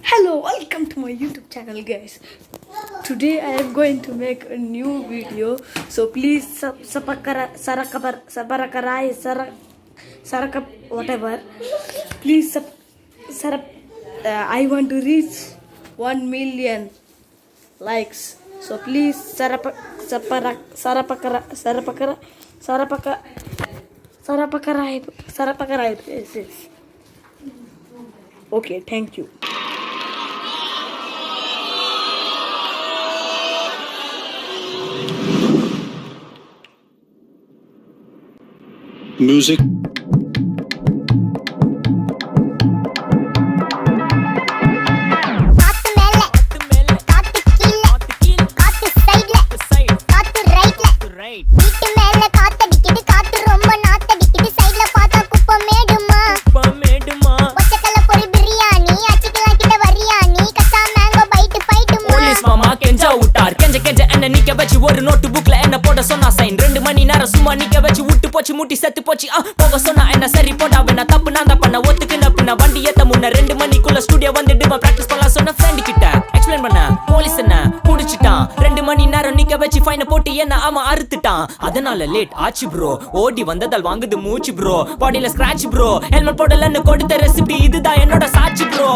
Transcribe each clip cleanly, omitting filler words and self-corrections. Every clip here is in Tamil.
Hello, welcome to my YouTube channel, guys. Today I am going to make a new video, so please whatever. Please I want to reach 1 million likes. So please yes. Okay, thank you. Music. ஒரு நோட்டு புக்ல என்ன போட சொன்னா சைன் 2 மணி நேரம் சும்மா நிக்க வச்சு விட்டு போச்சு முட்டி செத்து போச்சு போக சொன்னா என்ன சரி போட்டா வேணா தப்பு நான் தான் பண்ண ஒத்துக்குன பின்ன வண்டி ஏத்த முன்ன 2 மணிக்குள்ள ஸ்டுடியோ வந்துட்டு பிராக்டிஸ் பண்ணலாம் சொன்ன ஃப்ரெண்ட் கிட்ட எக்ஸ்பிளைன் பண்ண போலீஸ் என்ன புடிச்சிட்டான் 2 மணி நேரம் நிக்க வச்சு ஃபைனை போட்டு என்ன அவன் அறுத்துட்டான் அதனால லேட் ஆச்சு ப்ரோ ஓடி வந்ததால் வாங்குது மூச்சு ப்ரோ பாடியில ஸ்கிராட்ச் ப்ரோ ஹெல்மெட் போடலன்னு கொடுத்த ரெசிபி இதுதான் என்னோட சாட்சி ப்ரோ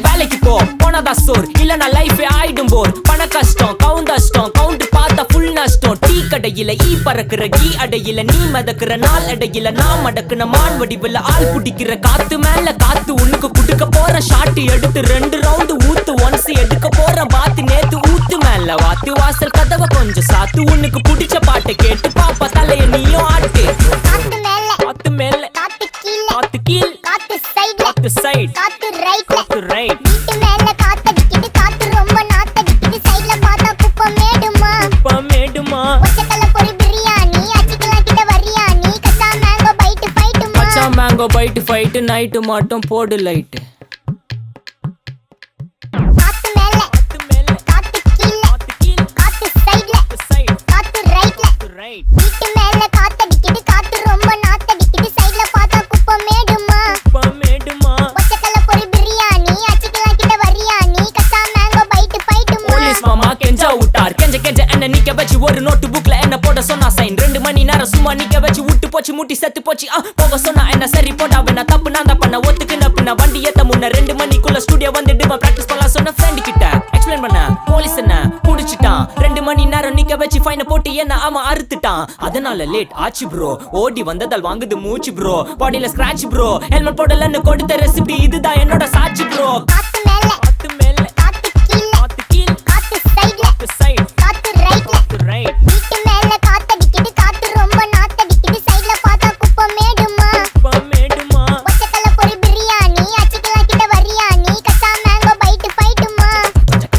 வேலைக்கு போ போனதா சோர் இல்லனா லைஃபே ஆயிடும் போர் பண கஷ்டம் கவுண்ட் பார்த்தா ஃபுல் நஷ்டம் டீ கடையில ஈ பறக்குற கீ அடையில நீ மதக்குற நாள் அடையில நான் மடக்குன மான் வடிவுல ஆள் புடிக்கிற காத்து மேல காத்து உனக்கு குடுக்க போற ஷாட் எடுத்து 2 ரவுண்ட் ஊத்து ஒன்ஸ் எடுக்க போற பாத்து நேத்து ஊத்து மேல வாத்து வாசல் கதவை கொஞ்சம் சாத்து உனக்கு பிடிச்ச பாட்டை கேட்டு பாப்பா தலைய நீயும் ஆட்டு காத்து மேல காத்து கீழ் காத்து சைடு காத்து ரைட் வீட்டு மேல காத்தடிக்குது காத்து ரொம்ப நாத்தடிக்குது சைடுல பார்த்தா குப்பை மேடுமா ஒச்சக்கல்ல பொரி பிரியாணி அச்சிக்கலாம் கிட்ட வரியாணி கச்சா மேங்கோ பைட் ஃபைட் நைட் மட்டும் போடு லைட் காத்து மேல காத்து கீழ காத்து சைடுல காத்து ரைட் வீட்டு மேல காத்தடிக்குது காத்து ரொம்ப நாத்தடிக்குது சைடுல பார்த்தா குப்பை மேடுமா ஒச்சக்கல்ல பொரி பிரியாணி அச்சிக்கலாம் கிட்ட வரியானி கச்சா மேங்கோ பைட் போலீஸ் மாமா கெஞ்சா விட்டார் கெஞ்ச என்ன நிக்க வச்சு ஒரு நோட்டு புக்ல என்ன போட சொன்னா சைன் 2 மணி நேரம் சும்மா நிக்க வச்சு விட்டு போச்சு முட்டி செத்து போச்சு போக சொன்னா என்ன சரி போட்டா வேணா தப்பு நான் தான் பண்ண ஒத்துக்குன பின்ன வண்டி ஏத்த முன்ன 2 மணிக்குள்ள ஸ்டுடியோ வந்துட்டு பிராக்டிஸ் பண்ணலாம் சொன்ன ஃப்ரெண்ட் கிட்ட எக்ஸ்பிளைன் பண்ண போலீஸ் என்ன புடிச்சிட்டான் 2 மணி நேரம் நிக்க வச்சு ஃபைனை போட்டு என்ன அவன் அறுத்துட்டான் அதனால லேட் ஆச்சு ப்ரோ ஓடி வந்ததால் வாங்குது மூச்சு ப்ரோ பாடியில ஸ்கிராட்ச் ப்ரோ ஹெல்மெட் போடலன்னு கொடுத்த ரெசிபி இதுதான் என்னோட சாட்சி ப்ரோ